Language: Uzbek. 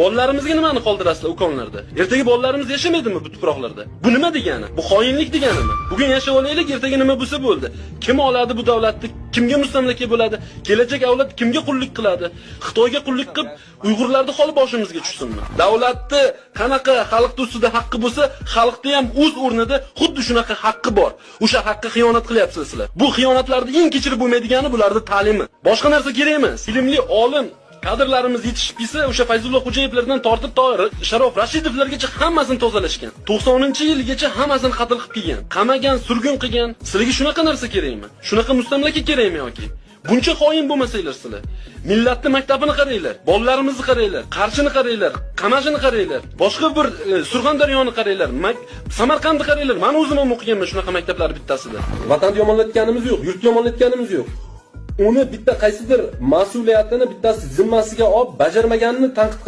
Bolalarimizga nimani qoldirasizlar ukonlarda? Ertaga bolalarimiz yashamaydimi bu tuproqlarda? Bu nima degani? Bu xoinlik deganimi? Bugun yashab olaylik, ertaga nima bo'lsa bo'ldi. Kim oladi bu davlatni? Kimga mustamlaka bo'ladi? Kelajak avlod kimga qullik qiladi? Xitoyga qullik qilib, Uyg'urlarning holi boshimizga tushsinmi? Davlatni qanaqa xalq ustida haqqi bo'lsa, xalqda ham o'z o'rnida xuddi shunaqa haqqi bor. O'sha haqqa xiyonat qilyapsizlar sizlar. Bu xiyonatlarni eng kechirib bo'lmaydigani bularning ta'limi. Boshqa narsa kerak emas. Ilmli olim kadrlarimiz yetishib kelsa, o'sha Fayzullo Xo'jayevlardan tortib Sharof Rashidovlargacha hammasini tozalashgan. 90-yilgacha hammasini qatl qilib kelgan, qamagan, surgun qilgan. Sizlarga shunaqa narsa kerakmi? Shunaqa mustamlaka kerakmi yoki? Buncha xoin bo'lmasanglar sizlar. Millatni maktabini qaranglar, bolalarimizni qaranglar, Qarshini qaranglar, Qamashini qaranglar, boshqa bir Surxondaryoni qaranglar, Samarqandni qaranglar. Men o'zim ham o'qiganman shunaqa maktablar bittasida. Vatanni yomonlatganimiz yo'q, yurtni yomonlatganimiz yo'q. Uni bitta qaysidir mas'uliyatini bittasi zimmasiga olib bajarmaganini tanqid